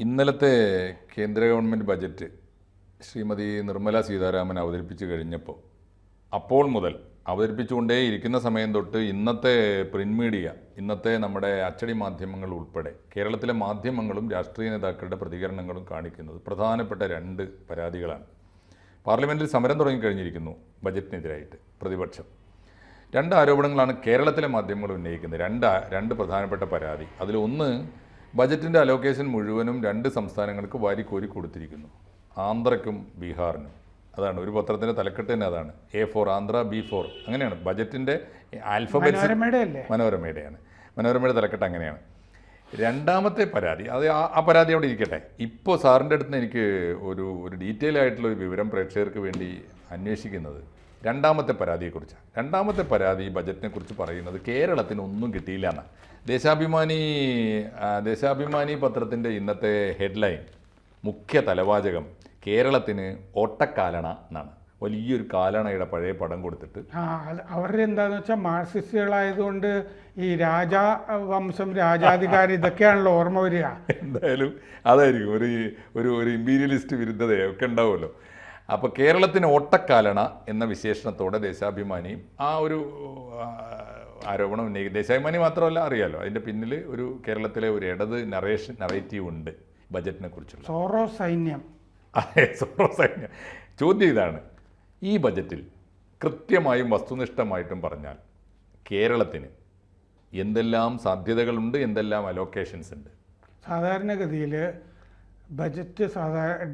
ഇന്നലത്തെ കേന്ദ്ര government budget Shrimati Nirmala Sitharaman അവതരിപ്പിച്ച് കഴിഞ്ഞപ്പോൾ അപ്പോൾ മുതൽ അവതരിപ്പിച്ചുകൊണ്ടേയിരിക്കുന്ന സമയം തൊട്ട് ഇന്നത്തെ പ്രിന്റ് മീഡിയ, ഇന്നത്തെ നമ്മുടെ അച്ചടി മാധ്യമങ്ങൾ ഉൾപ്പെടെ കേരളത്തിലെ മാധ്യമങ്ങളും രാഷ്ട്രീയ നേതാക്കളുടെ പ്രതികരണങ്ങളും കാണിക്കുന്നത് പ്രധാനപ്പെട്ട രണ്ട് പരാതികളാണ്. പാർലമെൻറ്റിൽ സമരം തുടങ്ങിക്കഴിഞ്ഞിരിക്കുന്നു ബജറ്റിനെതിരായിട്ട് പ്രതിപക്ഷം. രണ്ട് ആരോപണങ്ങളാണ് കേരളത്തിലെ മാധ്യമങ്ങൾ ഉന്നയിക്കുന്നത്. രണ്ട് പ്രധാനപ്പെട്ട പരാതി. അതിലൊന്ന്, ബജറ്റിൻ്റെ അലോക്കേഷൻ മുഴുവനും രണ്ട് സംസ്ഥാനങ്ങൾക്ക് വാരിക്കോരി കൊടുത്തിരിക്കുന്നു, ആന്ധ്രയ്ക്കും ബീഹാറിനും. അതാണ് ഒരു പത്രത്തിൻ്റെ തലക്കെട്ട് തന്നെ, അതാണ് A4 ആന്ധ്ര, B4 അങ്ങനെയാണ് ബജറ്റിൻ്റെ ആൽഫബറ്റ്സ്. മനോരമയുടെയാണ്, മനോരമയുടെ തലക്കെട്ട് അങ്ങനെയാണ്. രണ്ടാമത്തെ പരാതി, അത് ആ പരാതി അവിടെ ഇരിക്കട്ടെ. ഇപ്പോൾ സാറിൻ്റെ അടുത്ത് നിന്ന് എനിക്ക് ഒരു ഡീറ്റെയിൽ ആയിട്ടുള്ള ഒരു വിവരം പ്രേക്ഷകർക്ക് വേണ്ടി അന്വേഷിക്കുന്നത് രണ്ടാമത്തെ പരാതിയെക്കുറിച്ചാണ്. രണ്ടാമത്തെ പരാതി ബജറ്റിനെക്കുറിച്ച് പറയുന്നത് കേരളത്തിന് ഒന്നും കിട്ടിയില്ല എന്നാണ്. ദേശാഭിമാനി പത്രത്തിൻ്റെ ഇന്നത്തെ ഹെഡ്ലൈൻ, മുഖ്യ തലവാചകം കേരളത്തിന് ഓട്ടക്കാലണ എന്നാണ്. വലിയൊരു കാലണയുടെ പഴയ പടം കൊടുത്തിട്ട് അവരുടെ എന്താന്ന് വെച്ചാൽ മാർക്സിസ്റ്റുകളായതുകൊണ്ട് ഈ രാജാവംശം, രാജാധികാരി ഇതൊക്കെയാണല്ലോ ഓർമ്മ വരിക. എന്തായാലും അതായിരിക്കും ഒരു ഇമ്പീരിയലിസ്റ്റ് വിരുദ്ധതയൊക്കെ ഉണ്ടാവുമല്ലോ. അപ്പോൾ കേരളത്തിന് ഓട്ടക്കാലണ എന്ന വിശേഷണത്തോടെ ദേശാഭിമാനി ആ ഒരു ആരോപണം ഉന്നയിക്കും. ദേശാഭിമാനി മാത്രമല്ല, അറിയാലോ അതിൻ്റെ പിന്നിൽ ഒരു കേരളത്തിലെ ഒരു ഇടത് നറേറ്റീവ് ഉണ്ട് ബജറ്റിനെ കുറിച്ചുള്ള. സോറോ സൈന്യം. ചോദ്യം ഇതാണ്, ഈ ബജറ്റിൽ കൃത്യമായും വസ്തുനിഷ്ഠമായിട്ടും പറഞ്ഞാൽ കേരളത്തിന് എന്തെല്ലാം സാധ്യതകളുണ്ട്, എന്തെല്ലാം അലോക്കേഷൻസ് ഉണ്ട്? സാധാരണഗതിയിൽ ബജറ്റ്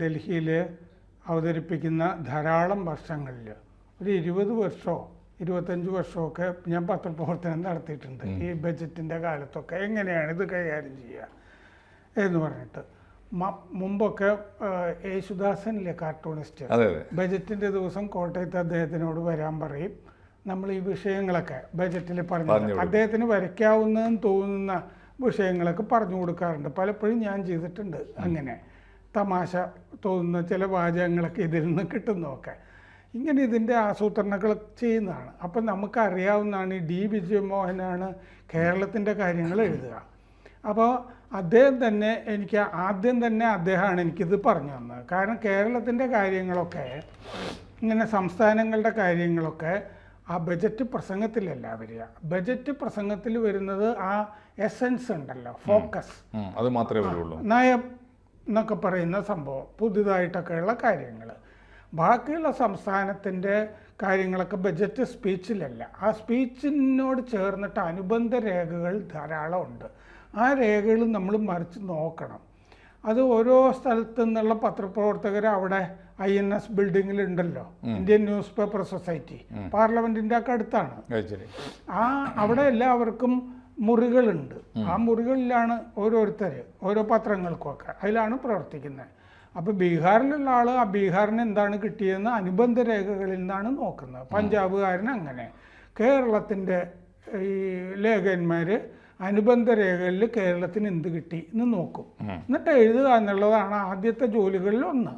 ഡൽഹിയിൽ അവതരിപ്പിക്കുന്ന ധാരാളം വർഷങ്ങളിൽ ഒരു 20 വർഷമോ 25 വർഷമൊക്കെ ഞാൻ പത്രപ്രവർത്തനം നടത്തിയിട്ടുണ്ട്. ഈ ബജറ്റിൻ്റെ കാലത്തൊക്കെ എങ്ങനെയാണ് ഇത് കൈകാര്യം ചെയ്യുക എന്ന് പറഞ്ഞിട്ട്. മുമ്പൊക്കെ യേശുദാസനിലെ കാർട്ടൂണിസ്റ്റ് ബജറ്റിൻ്റെ ദിവസം കോട്ടയത്ത് അദ്ദേഹത്തിനോട് വരാൻ പറയും. നമ്മൾ ഈ വിഷയങ്ങളൊക്കെ ബജറ്റിൽ പറഞ്ഞു അദ്ദേഹത്തിന് വരയ്ക്കാവുന്നതെന്ന് തോന്നുന്ന വിഷയങ്ങളൊക്കെ പറഞ്ഞു കൊടുക്കാറുണ്ട്. പലപ്പോഴും ഞാൻ ചെയ്തിട്ടുണ്ട് അങ്ങനെ. തമാശ തോന്നുന്ന ചില വാചകങ്ങളൊക്കെ ഇതിൽ നിന്ന് കിട്ടുന്നതൊക്കെ ഇങ്ങനെ ഇതിൻ്റെ ആസൂത്രണങ്ങൾ ചെയ്യുന്നതാണ്. അപ്പം നമുക്കറിയാവുന്നതാണ് ഈ D. വിജയമോഹനാണ് കേരളത്തിൻ്റെ കാര്യങ്ങൾ എഴുതുക. അപ്പോൾ അദ്ദേഹം തന്നെ അദ്ദേഹമാണ് എനിക്കിത് പറഞ്ഞു തന്നത്. കാരണം കേരളത്തിൻ്റെ കാര്യങ്ങളൊക്കെ ഇങ്ങനെ സംസ്ഥാനങ്ങളുടെ കാര്യങ്ങളൊക്കെ ആ ബജറ്റ് പ്രസംഗത്തിലല്ല വരിക. ബജറ്റ് പ്രസംഗത്തിൽ വരുന്നത് ആ എസൻസ് ഉണ്ടല്ലോ, ഫോക്കസ്, അത് മാത്രമേ വരുള്ളൂ. നയം എന്നൊക്കെ പറയുന്ന സംഭവം, പുതുതായിട്ടൊക്കെയുള്ള കാര്യങ്ങൾ. ബാക്കിയുള്ള സംസ്ഥാനത്തിൻ്റെ കാര്യങ്ങളൊക്കെ ബജറ്റ് സ്പീച്ചിലല്ല. ആ സ്പീച്ചിനോട് ചേർന്നിട്ട് അനുബന്ധ രേഖകൾ ധാരാളം ഉണ്ട്. ആ രേഖകൾ നമ്മൾ മറിച്ച് നോക്കണം. അത് ഓരോ സ്ഥലത്തു നിന്നുള്ള പത്രപ്രവർത്തകർ അവിടെ INS ബിൽഡിങ്ങിലുണ്ടല്ലോ, ഇന്ത്യൻ ന്യൂസ് പേപ്പർ സൊസൈറ്റി, പാർലമെൻറ്റിൻ്റെ ഒക്കെ അടുത്താണ്. അവിടെ എല്ലാവർക്കും മുറികളുണ്ട്. ആ മുറികളിലാണ് ഓരോ പത്രങ്ങൾക്കുമൊക്കെ അതിലാണ് പ്രവർത്തിക്കുന്നത്. അപ്പോൾ ബീഹാറിലുള്ള ആൾ ആ ബീഹാറിന് എന്താണ് കിട്ടിയതെന്ന് അനുബന്ധ രേഖകളിൽ നിന്നാണ് നോക്കുന്നത്. പഞ്ചാബുകാരൻ അങ്ങനെ. കേരളത്തിൻ്റെ ഈ ലേഖകന്മാർ അനുബന്ധ രേഖകളിൽ കേരളത്തിന് എന്ത് കിട്ടി എന്ന് നോക്കും. എന്നിട്ട് എഴുതുക എന്നുള്ളതാണ് ആദ്യത്തെ ജോലികളിൽ ഒന്ന്.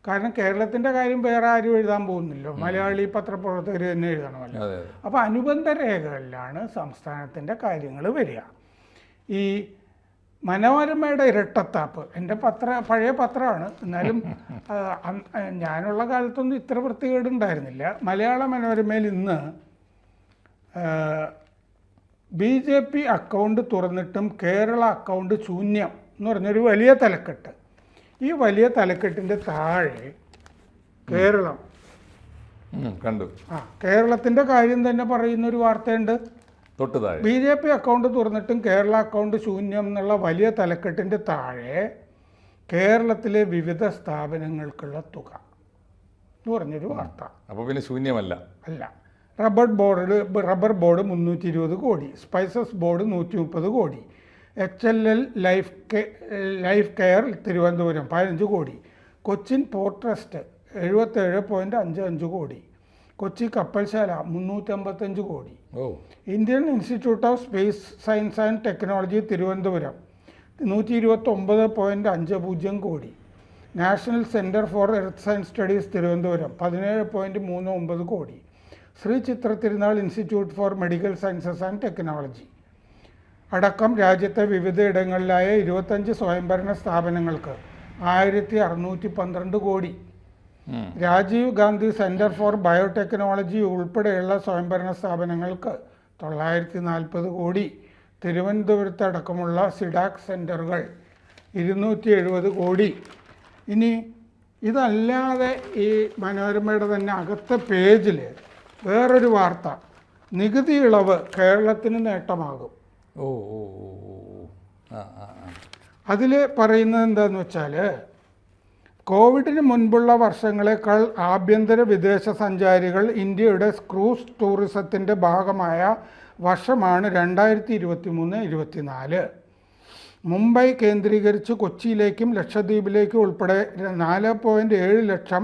കാരണം കേരളത്തിൻ്റെ കാര്യം വേറെ ആരും എഴുതാൻ പോകുന്നില്ലോ, മലയാളി പത്രപ്രവർത്തകർ തന്നെ എഴുതണമല്ലോ. അപ്പോൾ അനുബന്ധ രേഖകളിലാണ് സംസ്ഥാനത്തിൻ്റെ കാര്യങ്ങൾ വരിക. ഈ മനോരമയുടെ ഇരട്ടത്താപ്പ്, എൻ്റെ പഴയ പത്രമാണ്, എന്നാലും ഞാനുള്ള കാലത്തൊന്നും ഇത്ര വൃത്തികേടുണ്ടായിരുന്നില്ല. മലയാള മനോരമയിൽ ഇന്ന് BJP അക്കൗണ്ട് തുറന്നിട്ടും കേരള അക്കൗണ്ട് ശൂന്യം എന്ന് പറഞ്ഞൊരു വലിയ തലക്കെട്ട്. ഈ വലിയ തലക്കെട്ടിൻ്റെ താഴെ കേരളം കണ്ടു. കേരളത്തിൻ്റെ കാര്യം തന്നെ പറയുന്നൊരു വാർത്തയുണ്ട്. BJP അക്കൗണ്ട് തുറന്നിട്ടും കേരള അക്കൗണ്ട് ശൂന്യം എന്നുള്ള വലിയ തലക്കെട്ടിൻ്റെ താഴെ കേരളത്തിലെ വിവിധ സ്ഥാപനങ്ങൾക്കുള്ള തുക എന്ന് പറഞ്ഞൊരു വാർത്ത. അപ്പോൾ പിന്നെ ശൂന്യമല്ല. അല്ല. റബ്ബർ ബോർഡ് 320 കോടി, സ്പൈസസ് ബോർഡ് 130 കോടി, HLL ലൈഫ് കെയർ തിരുവനന്തപുരം 15 കോടി, കൊച്ചിൻ പോർട്ട് ട്രസ്റ്റ് 77.55 കോടി, കൊച്ചി കപ്പൽശാല 355 crore, Indian institute of space science and technology Thiruvananthapuram 129.50 crore, national centre for earth science studies Thiruvananthapuram 17.39 crore, Shri Chitra Thirunal institute for medical sciences and technology അടക്കം രാജ്യത്തെ വിവിധയിടങ്ങളിലായ 25 സ്വയംഭരണ സ്ഥാപനങ്ങൾക്ക് 1612 crore. Rajiv Gandhi centre for biotechnology ഉൾപ്പെടെയുള്ള സ്വയംഭരണ സ്ഥാപനങ്ങൾക്ക് 940 കോടി. തിരുവനന്തപുരത്ത് അടക്കമുള്ള സിഡാക് സെൻറ്ററുകൾ 270 കോടി. ഇനി ഇതല്ലാതെ ഈ മനോരമയുടെ തന്നെ അകത്തെ പേജിൽ വേറൊരു വാർത്ത, നികുതി ഇളവ് കേരളത്തിന് നേട്ടമാകും. ഓ ഓ ഓ ആ ആ അതിൽ പറയുന്നത് എന്താണെന്ന് വെച്ചാൽ, കോവിഡിന് മുൻപുള്ള വർഷങ്ങളെക്കാൾ ആഭ്യന്തര വിദേശ സഞ്ചാരികൾ ഇന്ത്യയുടെ ക്രൂസ് ടൂറിസത്തിൻ്റെ ഭാഗമായ വർഷമാണ് 2023-24. മുംബൈ കേന്ദ്രീകരിച്ച് കൊച്ചിയിലേക്കും ലക്ഷദ്വീപിലേക്കും ഉൾപ്പെടെ 4.7 ലക്ഷം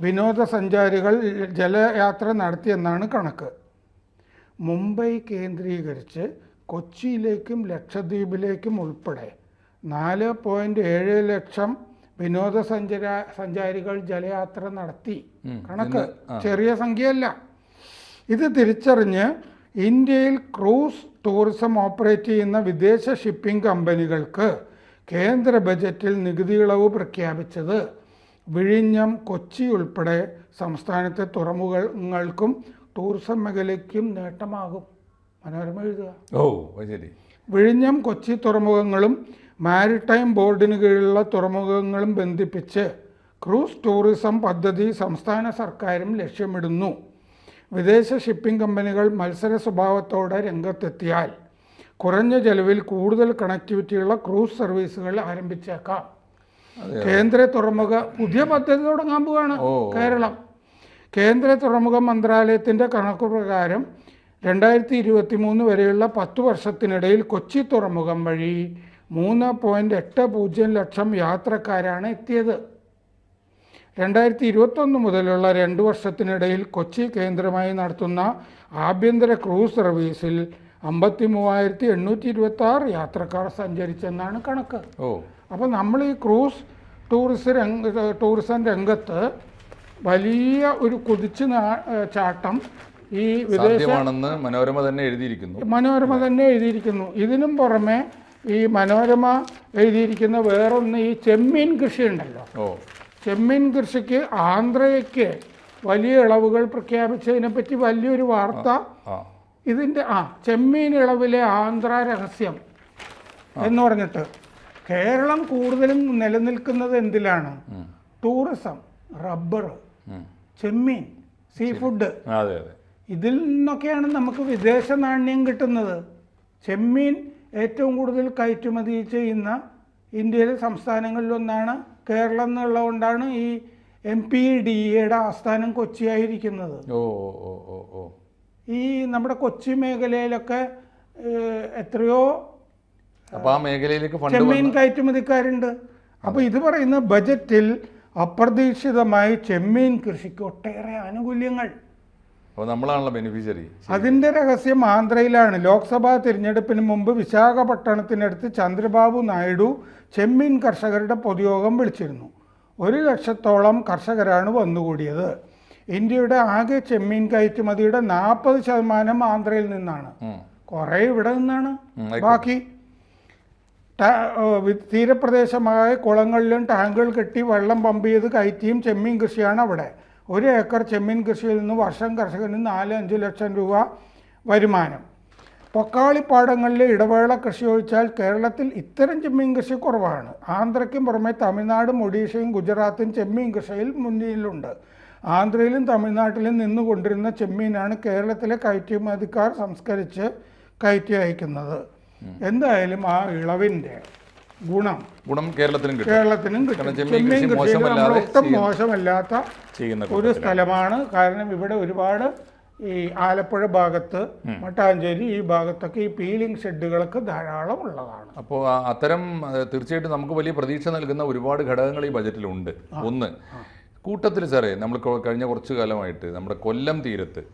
വിനോദസഞ്ചാരികൾ ജലയാത്ര നടത്തിയെന്നാണ് കണക്ക്. മുംബൈ കേന്ദ്രീകരിച്ച് കൊച്ചിയിലേക്കും ലക്ഷദ്വീപിലേക്കും ഉൾപ്പെടെ 4.7 ലക്ഷം സഞ്ചാരികൾ ജലയാത്ര നടത്തി. കണക്ക് ചെറിയ സംഖ്യയല്ല. ഇത് തിരിച്ചറിഞ്ഞ് ഇന്ത്യയിൽ ക്രൂസ് ടൂറിസം ഓപ്പറേറ്റ് ചെയ്യുന്ന വിദേശ ഷിപ്പിംഗ് കമ്പനികൾക്ക് കേന്ദ്ര ബജറ്റിൽ നികുതി ഇളവ് പ്രഖ്യാപിച്ചത് വിഴിഞ്ഞം, കൊച്ചി ഉൾപ്പെടെ സംസ്ഥാനത്തെ തുറമുഖങ്ങൾക്കും ടൂറിസം മേഖലയ്ക്കും നേട്ടമാകും. മനോരമ എഴുതുക. ഓ ശരി. വിഴിഞ്ഞം, കൊച്ചി തുറമുഖങ്ങളും മാരിടൈം ബോർഡിന് കീഴിലുള്ള തുറമുഖങ്ങളും ബന്ധിപ്പിച്ച് ക്രൂസ് ടൂറിസം പദ്ധതി സംസ്ഥാന സർക്കാരും ലക്ഷ്യമിടുന്നു. വിദേശ ഷിപ്പിംഗ് കമ്പനികൾ മത്സര സ്വഭാവത്തോടെ രംഗത്തെത്തിയാൽ കുറഞ്ഞ ചെലവിൽ കൂടുതൽ കണക്ടിവിറ്റിയുള്ള ക്രൂസ് സർവീസുകൾ ആരംഭിച്ചേക്കാം. കേന്ദ്ര തുറമുഖ പുതിയ പദ്ധതി തുടങ്ങാൻ പോവുകയാണ് കേരളം. കേന്ദ്ര തുറമുഖ മന്ത്രാലയത്തിൻ്റെ കണക്ക് പ്രകാരം 2023 വരെയുള്ള 10 വർഷത്തിനിടയിൽ കൊച്ചി തുറമുഖം വഴി 3.80 ലക്ഷം യാത്രക്കാരാണ് എത്തിയത്. 2021 മുതലുള്ള 2 വർഷത്തിനിടയിൽ കൊച്ചി കേന്ദ്രമായി നടത്തുന്ന ആഭ്യന്തര ക്രൂസ് സർവീസിൽ 53,826 യാത്രക്കാർ സഞ്ചരിച്ചെന്നാണ് കണക്ക്. അപ്പോൾ നമ്മൾ ഈ ക്രൂസ് ടൂറിസം രംഗത്ത് വലിയ ഒരു കുതിച്ചു ചാട്ടം ഈ വിദേശമാണെന്ന് മനോരമ തന്നെ എഴുതിയിരിക്കുന്നു. ഇതിനും പുറമെ ഈ മനോരമ എഴുതിയിരിക്കുന്ന വേറൊന്ന്, ഈ ചെമ്മീൻ കൃഷി ഉണ്ടല്ലോ, ചെമ്മീൻ കൃഷിക്ക് ആന്ധ്രയ്ക്ക് വലിയ ഇളവുകൾ പ്രഖ്യാപിച്ചതിനെ പറ്റി വലിയൊരു വാർത്ത. ഇതിൻ്റെ ചെമ്മീൻ ഇളവിലെ ആന്ധ്ര രഹസ്യം എന്ന് പറഞ്ഞിട്ട് കേരളം കൂടുതലും നിലനിൽക്കുന്നത് എന്തിലാണ്? ടൂറിസം, റബ്ബർ, ചെമ്മീൻ, സീ ഫുഡ്. ഇതിൽ നിന്നൊക്കെയാണ് നമുക്ക് വിദേശ നാണ്യം കിട്ടുന്നത്. ചെമ്മീൻ ഏറ്റവും കൂടുതൽ കയറ്റുമതി ചെയ്യുന്ന ഇന്ത്യയിലെ സംസ്ഥാനങ്ങളിലൊന്നാണ് കേരളം എന്നുള്ളതുകൊണ്ടാണ് ഈ MPDAയുടെ ആസ്ഥാനം കൊച്ചിയായിരിക്കുന്നത്. ഈ നമ്മുടെ കൊച്ചി മേഖലയിലൊക്കെ എത്രയോ ചെമ്മീൻ കയറ്റുമതിക്കാരുണ്ട്. അപ്പോൾ ഇത് പറയുന്ന ബജറ്റിൽ അപ്രതീക്ഷിതമായി ചെമ്മീൻ കൃഷിക്ക് ഒട്ടേറെ ആനുകൂല്യങ്ങൾ. നമ്മളാണല്ലോ ബെനിഫിഷ്യറി. അതിൻ്റെ രഹസ്യം ആന്ധ്രയിലാണ്. ലോക്സഭാ തിരഞ്ഞെടുപ്പിന് മുമ്പ് വിശാഖപട്ടണത്തിനടുത്ത് ചന്ദ്രബാബു നായിഡു ചെമ്മീൻ കർഷകരുടെ പൊതുയോഗം വിളിച്ചിരുന്നു. 1 ലക്ഷത്തോളം കർഷകരാണ് വന്നുകൂടിയത്. ഇന്ത്യയുടെ ആകെ ചെമ്മീൻ കയറ്റുമതിയുടെ 40% ആന്ധ്രയിൽ നിന്നാണ്. കുറേ ഇവിടെ നിന്നാണ്. ബാക്കി തീരപ്രദേശമായ കുളങ്ങളിലും ടാങ്കുകൾ കെട്ടി വെള്ളം പമ്പ് ചെയ്ത് കയറ്റിയും ചെമ്മീൻ കൃഷിയാണ് അവിടെ. 1 ഏക്കർ ചെമ്മീൻ കൃഷിയിൽ നിന്ന് വർഷം കർഷകന് 4-5 ലക്ഷം രൂപ വരുമാനം. പൊക്കാളിപ്പാടങ്ങളിലെ ഇടവേള കൃഷി ഒഴിച്ചാൽ കേരളത്തിൽ ഇത്തരം ചെമ്മീൻ കൃഷി കുറവാണ്. ആന്ധ്രയ്ക്കും പുറമെ തമിഴ്നാടും ഒഡീഷയും ഗുജറാത്തും ചെമ്മീൻ കൃഷിയിൽ മുന്നിലുണ്ട്. ആന്ധ്രയിലും തമിഴ്നാട്ടിലും നിന്നുകൊണ്ടിരുന്ന ചെമ്മീനാണ് കേരളത്തിലെ കയറ്റുമതിക്കാർ സംസ്കരിച്ച് കയറ്റി അയക്കുന്നത്. എന്തായാലും ആ ഇളവിൻ്റെ ഗുണം കേരളത്തിനും കിട്ടും. ചെമ്മീൻ കൃഷിയിൽ നമ്മൾ ഒട്ടും മോശമല്ലാത്ത ഒരു സ്ഥലമാണ്. കാരണം ഇവിടെ ഒരുപാട് ഈ ആലപ്പുഴ ഭാഗത്ത്, മട്ടാഞ്ചേരി ഈ ഭാഗത്തൊക്കെ ഈ പീലിംഗ് ഷെഡുകളൊക്കെ ധാരാളം ഉള്ളതാണ്. അപ്പോൾ അത്തരം തീർച്ചയായിട്ടും നമുക്ക് വലിയ പ്രതീക്ഷ നൽകുന്ന ഒരുപാട് ഘടകങ്ങൾ ഈ ബജറ്റിലുണ്ട്. ഒന്ന് കൂട്ടത്തിൽ സാറേ, നമ്മൾ കഴിഞ്ഞ കുറച്ചു കാലമായിട്ട് നമ്മുടെ കൊല്ലം തീരത്ത്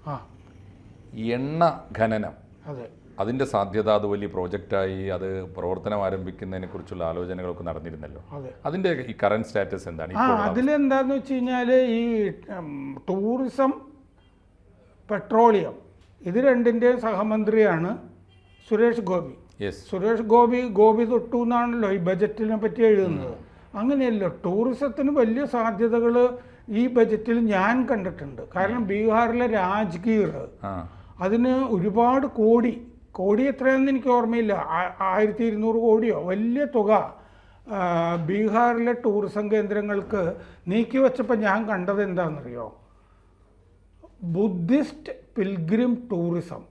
എണ്ണ ഖനനം, അതിൻ്റെ സാധ്യത, അത് വലിയ പ്രോജക്റ്റായി അത് പ്രവർത്തനം ആരംഭിക്കുന്നതിനെ കുറിച്ചുള്ള ആലോചനകളൊക്കെ നടന്നിരുന്നല്ലോ. അതിൻ്റെ ഈ കറന്റ് സ്റ്റാറ്റസ് എന്താണ്? അതിലെന്താന്ന് വെച്ച് കഴിഞ്ഞാൽ ഈ ടൂറിസം, പെട്രോളിയം ഇത് രണ്ടിൻ്റെയും സഹമന്ത്രിയാണ് സുരേഷ് ഗോപി. യെസ്. സുരേഷ് ഗോപി തൊട്ടു എന്നാണല്ലോ ഈ ബജറ്റിനെ പറ്റി എഴുതുന്നത്. അങ്ങനെയല്ലോ, ടൂറിസത്തിന് വലിയ സാധ്യതകൾ ഈ ബജറ്റിൽ ഞാൻ കണ്ടിട്ടുണ്ട്. കാരണം ബീഹാറിലെ രാജ്ഗീർ, അതിന് ഒരുപാട് കോടി എത്രയാണെന്ന് എനിക്ക് ഓർമ്മയില്ല, 1200 കോടിയോ വലിയ തുക ബീഹാറിലെ ടൂറിസം കേന്ദ്രങ്ങൾക്ക് നീക്കിവെച്ചപ്പോൾ ഞാൻ കണ്ടത് എന്താണെന്നറിയോ? ബുദ്ധിസ്റ്റ് പിൽഗ്രിം ടൂറിസം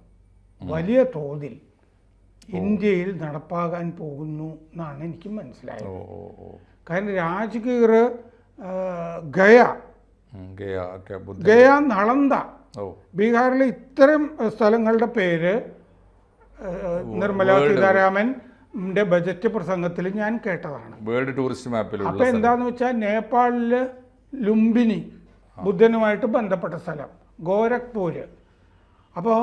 വലിയ തോതിൽ ഇന്ത്യയിൽ നടപ്പാകാൻ പോകുന്നു എന്നാണ് എനിക്ക് മനസ്സിലായത്. കാരണം രാജ്ഗീർ, ഗയ, നളന്ദ, ബീഹാറിലെ ഇത്തരം സ്ഥലങ്ങളുടെ പേര് നിർമ്മലാ സീതാരാമൻ്റെ ബജറ്റ് പ്രസംഗത്തിൽ ഞാൻ കേട്ടതാണ്. വേൾഡ് ടൂറിസ്റ്റ് മാപ്പിൽ. അപ്പൊ എന്താന്ന് വെച്ചാൽ നേപ്പാളില് ലുംബിനി, ബുദ്ധനുമായിട്ട് ബന്ധപ്പെട്ട സ്ഥലം, ഗോരഖ്പൂര്. അപ്പോൾ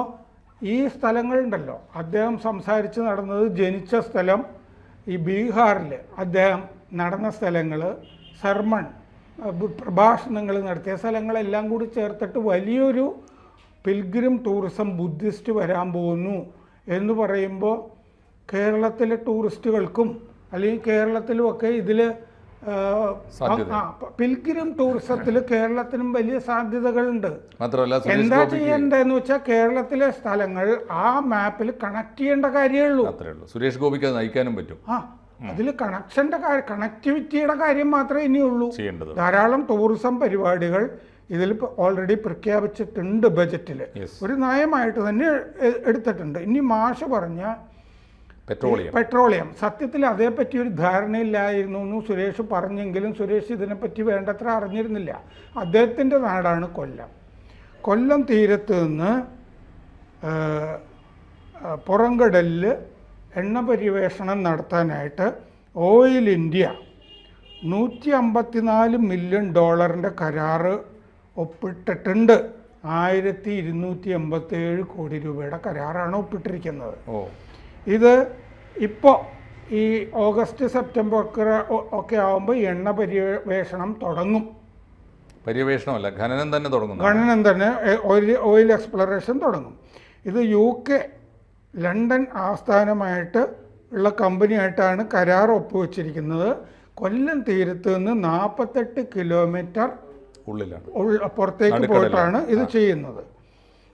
ഈ സ്ഥലങ്ങളുണ്ടല്ലോ, അദ്ദേഹം സംസാരിച്ച് നടന്നത്, ജനിച്ച സ്ഥലം, ഈ ബീഹാറിൽ അദ്ദേഹം നടന്ന സ്ഥലങ്ങൾ, സർമൺ പ്രഭാഷണങ്ങൾ നടത്തിയ സ്ഥലങ്ങളെല്ലാം കൂടി ചേർത്തിട്ട് വലിയൊരു പിൽഗ്രിം ടൂറിസം ബുദ്ധിസ്റ്റ് വരാൻ പോകുന്നു എന്ന് പറയുമ്പോൾ കേരളത്തിലെ ടൂറിസ്റ്റുകൾക്കും അല്ലെങ്കിൽ കേരളത്തിലുമൊക്കെ ഇതിൽ പിൽഗ്രിം ടൂറിസത്തിൽ കേരളത്തിനും വലിയ സാധ്യതകളുണ്ട്. എന്താ ചെയ്യേണ്ടതെന്ന് വെച്ചാൽ കേരളത്തിലെ സ്ഥലങ്ങൾ ആ മാപ്പിൽ കണക്ട് ചെയ്യേണ്ട കാര്യമേ ഉള്ളൂ. സുരേഷ് ഗോപിക്ക് നയിക്കാനും പറ്റും. അതിൽ കണക്ടിവിറ്റിയുടെ കാര്യം മാത്രമേ ഇനിയുള്ളൂ. ധാരാളം ടൂറിസം പരിപാടികൾ ഇതിൽ ഓൾറെഡി പ്രഖ്യാപിച്ചിട്ടുണ്ട് ബജറ്റിൽ, ഒരു നയമായിട്ട് തന്നെ എടുത്തിട്ടുണ്ട്. ഇനി മാഷ് പറഞ്ഞ പെട്രോളിയം, സത്യത്തിൽ അതേപ്പറ്റി ഒരു ധാരണയില്ലായിരുന്നു എന്ന് സുരേഷ് പറഞ്ഞെങ്കിലും സുരേഷ് ഇതിനെപ്പറ്റി വേണ്ടത്ര അറിഞ്ഞിരുന്നില്ല. അദ്ദേഹത്തിൻ്റെ നാടാണ് കൊല്ലം തീരത്ത് നിന്ന് പുറംകടലിൽ എണ്ണ പരിവേഷണം നടത്താനായിട്ട് ഓയിൽ ഇന്ത്യ $154 മില്യൺ കരാറ് ഒപ്പിട്ടിട്ടുണ്ട്. 1287 കോടി രൂപയുടെ കരാറാണ് ഒപ്പിട്ടിരിക്കുന്നത്. ഇത് ഇപ്പോൾ ഈ ഓഗസ്റ്റ് സെപ്റ്റംബർ ഒക്കെ ആകുമ്പോൾ എണ്ണ പര്യവേഷണം തുടങ്ങും. പര്യവേഷണമല്ല, ഖനനം തന്നെ ഓയിൽ എക്സ്പ്ലോറേഷൻ തുടങ്ങും. ഇത് UK ലണ്ടൻ ആസ്ഥാനമായിട്ട് ഉള്ള കമ്പനിയായിട്ടാണ് കരാർ ഒപ്പുവെച്ചിരിക്കുന്നത്. കൊല്ലം തീരത്ത് നിന്ന് 48 കിലോമീറ്റർ പുറത്തേക്ക് പോയിട്ടാണ് ഇത് ചെയ്യുന്നത്.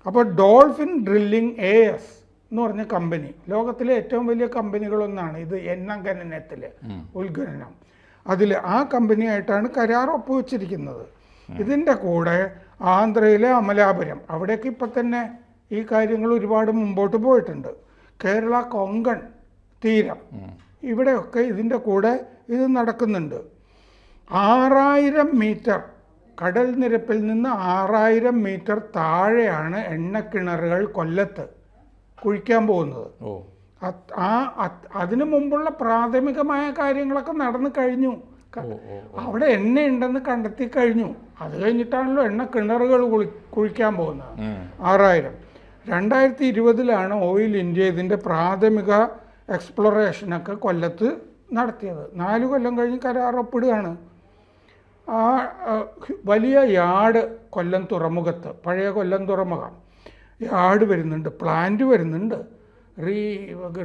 അപ്പോൾ ഡോൾഫിൻ ഡ്രില്ലിംഗ് AS എന്ന് പറഞ്ഞ കമ്പനി, ലോകത്തിലെ ഏറ്റവും വലിയ കമ്പനികളൊന്നാണ് ഇത്, എണ്ണ ഖനനത്തിൽ ഉത്ഖനനം. ആ കമ്പനിയായിട്ടാണ് കരാർ ഒപ്പുവെച്ചിരിക്കുന്നത്. ഇതിൻ്റെ കൂടെ ആന്ധ്രയിലെ അമലാപുരം, അവിടേക്ക് ഇപ്പം തന്നെ ഈ കാര്യങ്ങൾ ഒരുപാട് മുമ്പോട്ട് പോയിട്ടുണ്ട്. കേരള കൊങ്കൺ തീരം, ഇവിടെയൊക്കെ ഇതിൻ്റെ കൂടെ ഇത് നടക്കുന്നുണ്ട്. 6000 മീറ്റർ കടൽ നിരപ്പിൽ നിന്ന് 6000 മീറ്റർ താഴെയാണ് എണ്ണക്കിണറുകൾ കൊല്ലത്ത് കുഴിക്കാൻ പോകുന്നത്. അതിനു മുമ്പുള്ള പ്രാഥമികമായ കാര്യങ്ങളൊക്കെ നടന്നു കഴിഞ്ഞു. അവിടെ എണ്ണയുണ്ടെന്ന് കണ്ടെത്തി കഴിഞ്ഞു. അത് കഴിഞ്ഞിട്ടാണല്ലോ എണ്ണ കിണറുകൾ കുഴിക്കാൻ പോകുന്നത്. 6000. 2020 ഓയിൽ ഇന്ത്യ ഇതിൻ്റെ പ്രാഥമിക എക്സ്പ്ലോറേഷനൊക്കെ കൊല്ലത്ത് നടത്തിയത്. 4 കൊല്ലം കഴിഞ്ഞ് കരാറൊപ്പിടുകയാണ്. വലിയ യാർഡ് കൊല്ലം തുറമുഖത്ത്, പഴയ കൊല്ലം തുറമുഖം യാർഡ് വരുന്നുണ്ട്, പ്ലാന്റ് വരുന്നുണ്ട്,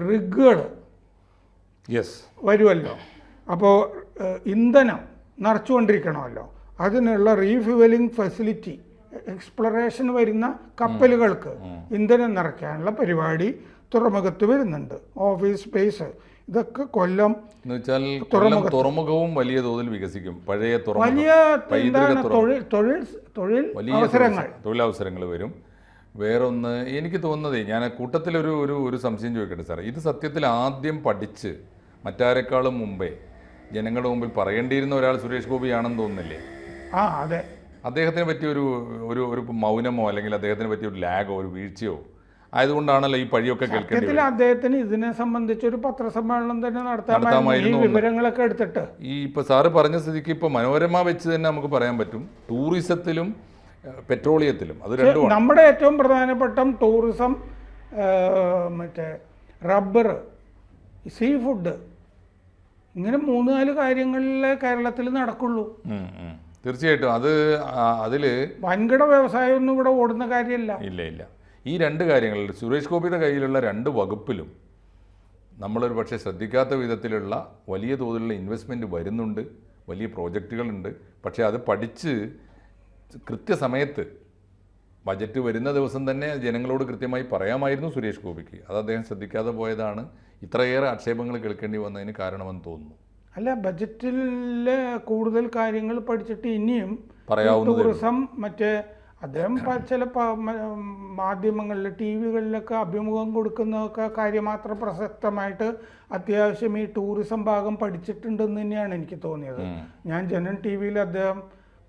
റിഗുകൾ വരുമല്ലോ. അപ്പോൾ ഇന്ധനം നിറച്ചുകൊണ്ടിരിക്കണമല്ലോ, അതിനുള്ള റീഫ്യൂവലിംഗ് ഫെസിലിറ്റി, എക്സ്പ്ലോറേഷൻ വരുന്ന കപ്പലുകൾക്ക് ഇന്ധനം നിറയ്ക്കാനുള്ള പരിപാടി തുറമുഖത്ത് വരുന്നുണ്ട്. ഓഫീസ് സ്പേസ്, ഇതൊക്കെ കൊല്ലം തുറമുഖവും വലിയ തോതിൽ വികസിക്കും. പഴയ വലിയ തൊഴിലവസരങ്ങൾ വരും. വേറൊന്ന് എനിക്ക് തോന്നുന്നത്, ഞാൻ കൂട്ടത്തിൽ ഒരു സംശയം ചോദിക്കട്ടെ സാറേ, ഇത് സത്യത്തിൽ ആദ്യം പഠിച്ച് മറ്റാരെക്കാളും മുമ്പേ ജനങ്ങളുടെ മുമ്പിൽ പറയേണ്ടിയിരുന്ന ഒരാൾ സുരേഷ് ഗോപിയാണെന്ന് തോന്നുന്നില്ലേ? അതെ. അദ്ദേഹത്തിനെ പറ്റിയ ഒരു മൗനമോ അല്ലെങ്കിൽ അദ്ദേഹത്തിനെ പറ്റിയ ഒരു ലാഗോ ഒരു വീഴ്ചയോ ആയതുകൊണ്ടാണല്ലോ ഈ പഴിയൊക്കെ കേൾക്കേണ്ടത്. അദ്ദേഹത്തിന് ഇതിനെ സംബന്ധിച്ച് ഒരു പത്രസമ്മേളനം തന്നെ നടത്താമായിരുന്നു, വിവരങ്ങളൊക്കെ എടുത്തിട്ട്. ഇപ്പൊ സാറ് പറഞ്ഞ സ്ഥിതിക്ക് ഇപ്പൊ മനോരമ വെച്ച് തന്നെ നമുക്ക് പറയാൻ പറ്റും, ടൂറിസത്തിലും പെട്രോളിയത്തിലും അത് രണ്ടും നമ്മുടെ ഏറ്റവും പ്രധാനപ്പെട്ട ടൂറിസം, മറ്റേ റബ്ബർ, സീ ഫുഡ്, ഇങ്ങനെ 3-4 കാര്യങ്ങളിലെ കേരളത്തിൽ നടക്കുള്ളൂ. തീർച്ചയായിട്ടും അതിൽ വൻകിട വ്യവസായമൊന്നും ഇവിടെ ഓടുന്ന കാര്യമല്ല. ഇല്ല. ഈ 2 കാര്യങ്ങളിൽ സുരേഷ് ഗോപിയുടെ കയ്യിലുള്ള 2 വകുപ്പിലും നമ്മളൊരു പക്ഷേ ശ്രദ്ധിക്കാത്ത വിധത്തിലുള്ള വലിയ തോതിലുള്ള ഇൻവെസ്റ്റ്മെൻറ്റ് വരുന്നുണ്ട്, വലിയ പ്രോജക്റ്റുകളുണ്ട്. പക്ഷേ അത് പഠിച്ച് കൃത്യസമയത്ത് ബജറ്റ് വരുന്ന ദിവസം തന്നെ ജനങ്ങളോട് കൃത്യമായി പറയാമായിരുന്നു സുരേഷ് ഗോപിക്ക്. അത് അദ്ദേഹം ശ്രദ്ധിക്കാതെ പോയതാണ് ഇത്രയേറെ ആക്ഷേപങ്ങൾ കേൾക്കേണ്ടി വന്നതിന് കാരണമെന്ന് തോന്നുന്നു. അല്ല, ബജറ്റിലെ കൂടുതൽ കാര്യങ്ങൾ പഠിച്ചിട്ട് ഇനിയും പറയാവുന്നതേ ടൂറിസം മറ്റേ അദ്ദേഹം ചില മാധ്യമങ്ങളിൽ ടി വികളിലൊക്കെ അഭിമുഖം കൊടുക്കുന്നതൊക്കെ കാര്യമാത്ര പ്രസക്തമായിട്ട് അത്യാവശ്യം ഈ ടൂറിസം ഭാഗം പഠിച്ചിട്ടുണ്ടെന്ന് തന്നെയാണ് എനിക്ക് തോന്നിയത്. ഞാൻ ജനൻ ടി വിയിൽ അദ്ദേഹം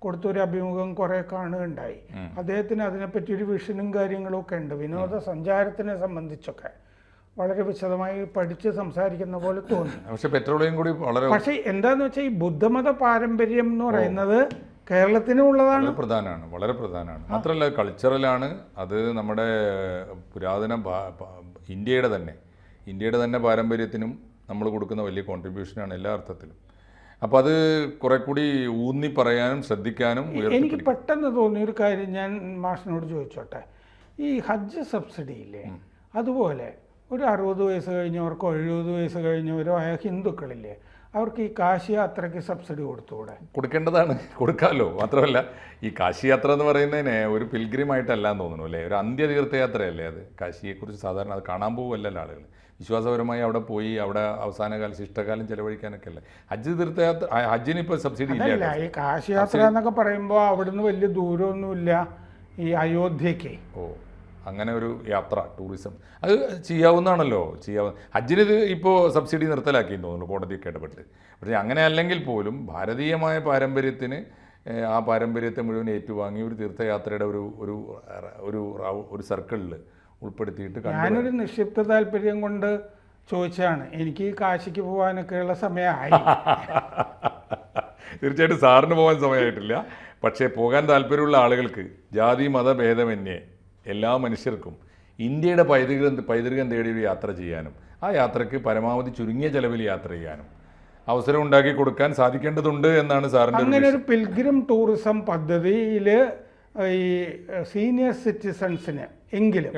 കൊടുത്തൊരു അഭിമുഖം കുറേ കാണുകയുണ്ടായി. അദ്ദേഹത്തിന് അതിനെപ്പറ്റി ഒരു വിഷനും കാര്യങ്ങളും ഒക്കെ ഉണ്ട്. വിനോദസഞ്ചാരത്തിനെ സംബന്ധിച്ചൊക്കെ വളരെ വിശദമായി പഠിച്ച് സംസാരിക്കുന്ന പോലെ തോന്നി. പക്ഷേ പെട്രോളിയം കൂടി വളരെ പക്ഷേ എന്താന്ന് വെച്ചാൽ ഈ ബുദ്ധമത പാരമ്പര്യം എന്ന് പറയുന്നത് കേരളത്തിനും ഉള്ളതാണ്, പ്രധാനമാണ്, വളരെ പ്രധാനമാണ്. മാത്രമല്ല കൾച്ചറലാണ് അത്. നമ്മുടെ പുരാതന ഇന്ത്യയുടെ തന്നെ പാരമ്പര്യത്തിനും നമ്മൾ കൊടുക്കുന്ന വലിയ കോൺട്രിബ്യൂഷനാണ് എല്ലാ അർത്ഥത്തിലും. അപ്പോൾ അത് കുറെ കൂടി ഊന്നി പറയാനും ശ്രദ്ധിക്കാനും. എനിക്ക് പെട്ടെന്ന് തോന്നിയ ഒരു കാര്യം ഞാൻ മാഷിനോട് ചോദിച്ചോട്ടെ. ഈ ഹജ്ജ് സബ്സിഡി ഇല്ലേ, അതുപോലെ ഒരു 60 വയസ്സ് കഴിഞ്ഞവർക്കോ 70 വയസ്സ് കഴിഞ്ഞവരോ ആയ ഹിന്ദുക്കളില്ലേ, അവർക്ക് ഈ കാശി യാത്രയ്ക്ക് സബ്സിഡി കൊടുത്തുകൂടെ? കൊടുക്കേണ്ടതാണ്, കൊടുക്കാമല്ലോ. മാത്രമല്ല ഈ കാശി യാത്ര എന്ന് പറയുന്നതിനെ ഒരു പിൽഗ്രിമായിട്ടല്ല എന്ന് തോന്നുന്നു അല്ലേ, ഒരു അന്ത്യതീർത്ഥയാത്രയല്ലേ അത്. കാശിയെക്കുറിച്ച് സാധാരണ അത് കാണാൻ പോകുമല്ലോ ആളുകൾ, വിശ്വാസപരമായി അവിടെ പോയി അവിടെ അവസാനകാലം ശിഷ്ടകാലം ചെലവഴിക്കാനൊക്കെ അല്ലേ. ഹജ്ജ് തീർത്ഥയാത്ര, ഹജ്ജിന് ഇപ്പോൾ സബ്സിഡി ഇല്ല. ഈ കാശി യാത്ര എന്നൊക്കെ പറയുമ്പോൾ അവിടുന്ന് വലിയ ദൂരമൊന്നുമില്ല ഈ അയോധ്യയ്ക്ക്. അങ്ങനെ ഒരു യാത്ര ടൂറിസം അത് ചെയ്യാവുന്നതാണല്ലോ, ഹജ്ജിന് ഇത് ഇപ്പോൾ സബ്സിഡി നിർത്തലാക്കിയെന്ന് തോന്നുന്നു കോടതിയൊക്കെ ഇടപെട്ട്. പക്ഷേ അങ്ങനെ അല്ലെങ്കിൽ പോലും ഭാരതീയമായ പാരമ്പര്യത്തിന് ആ പാരമ്പര്യത്തെ മുഴുവൻ ഏറ്റുവാങ്ങി ഒരു തീർത്ഥയാത്രയുടെ ഒരു സർക്കിളിൽ ഉൾപ്പെടുത്തിയിട്ട് ഞാനൊരു നിക്ഷിപ്ത താല്പര്യം കൊണ്ട് ചോദിച്ചതാണ്. എനിക്ക് കാശിക്ക് പോകാനൊക്കെയുള്ള സമയമായി. തീർച്ചയായിട്ടും സാറിന് പോകാൻ സമയമായിട്ടില്ല. പക്ഷേ പോകാൻ താല്പര്യമുള്ള ആളുകൾക്ക് ജാതി മതഭേദമന്യേ എല്ലാ മനുഷ്യർക്കും ഇന്ത്യയുടെ പൈതൃകം തേടി ഒരു യാത്ര ചെയ്യാനും ആ യാത്രയ്ക്ക് പരമാവധി ചുരുങ്ങിയ ചെലവിൽ യാത്ര ചെയ്യാനും അവസരം ഉണ്ടാക്കി കൊടുക്കാൻ സാധിക്കേണ്ടതുണ്ട് എന്നാണ് സാറിൻ്റെ. അങ്ങനെ ഒരു പിൽഗ്രിം ടൂറിസം പദ്ധതിയിൽ ഈ സീനിയർ സിറ്റിസൺസിന് എങ്കിലും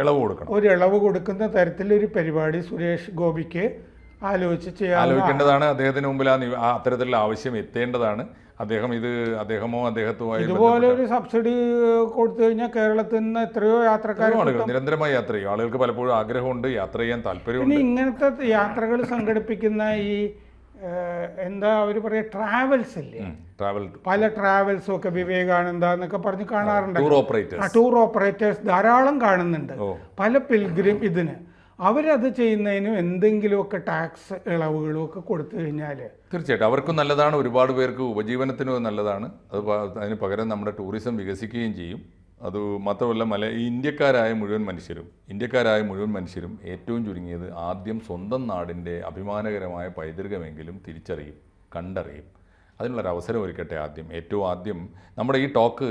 ഒരു ഇളവ് കൊടുക്കുന്ന തരത്തിലൊരു പരിപാടി സുരേഷ് ഗോപിക്ക് ആലോചിക്കേണ്ടതാണ്. അദ്ദേഹത്തിന് മുമ്പിൽ അത്തരത്തിലുള്ള ആവശ്യം എത്തേണ്ടതാണ്. അദ്ദേഹമോ അദ്ദേഹത്തുമായി ഇതുപോലെ ഒരു സബ്സിഡി കൊടുത്തു കഴിഞ്ഞാൽ കേരളത്തിൽ നിന്ന് എത്രയോ യാത്രക്കാർ നിരന്തരമായി യാത്ര ചെയ്യും. ആളുകൾക്ക് പലപ്പോഴും ആഗ്രഹമുണ്ട്, യാത്ര ചെയ്യാൻ താല്പര്യമുണ്ട്. ഇങ്ങനത്തെ യാത്രകൾ സംഘടിപ്പിക്കുന്ന ഈ എന്താ അവർ പറയുക, ട്രാവൽസ് ഇല്ലേ, പല ട്രാവൽസും ഒക്കെ വിവേകാനന്ദ എന്നൊക്കെ പറഞ്ഞ് കാണാറുണ്ട്. ടൂർ ഓപ്പറേറ്റേഴ്സ് ധാരാളം കാണുന്നുണ്ട്. പല പിൽഗ്രിം ഇതിന് അവരത് ചെയ്യുന്നതിനും എന്തെങ്കിലുമൊക്കെ ടാക്സ് ഇളവുകളും ഒക്കെ കൊടുത്തു കഴിഞ്ഞാൽ തീർച്ചയായിട്ടും അവർക്കും നല്ലതാണ്, ഒരുപാട് പേർക്ക് ഉപജീവനത്തിനും നല്ലതാണ്. അതിന് പകരം നമ്മുടെ ടൂറിസം വികസിക്കുകയും ചെയ്യും. അതുമാത്രമല്ല ഇന്ത്യക്കാരായ മുഴുവൻ മനുഷ്യരും ഏറ്റവും ചുരുങ്ങിയത് ആദ്യം സ്വന്തം നാടിൻ്റെ അഭിമാനകരമായ പൈതൃകമെങ്കിലും തിരിച്ചറിയും, കണ്ടറിയും. അതിനുള്ളൊരവസരം ഒരുക്കട്ടെ. ഏറ്റവും ആദ്യം നമ്മുടെ ഈ ടോക്ക്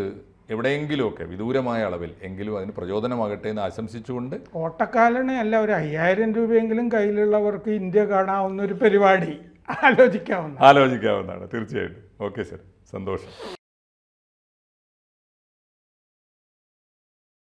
എവിടെയെങ്കിലുമൊക്കെ വിദൂരമായ അളവിൽ എങ്കിലും അതിന് പ്രചോദനമാകട്ടെ എന്ന് ആശംസിച്ചുകൊണ്ട്, ഓട്ടക്കാലനെ അല്ല, ഒരു 5000 രൂപയെങ്കിലും കയ്യിലുള്ളവർക്ക് ഇന്ത്യ കാണാവുന്ന ഒരു പരിപാടി ആലോചിക്കാവുന്നതാണ്. തീർച്ചയായിട്ടും. ഓക്കെ സർ, സന്തോഷം.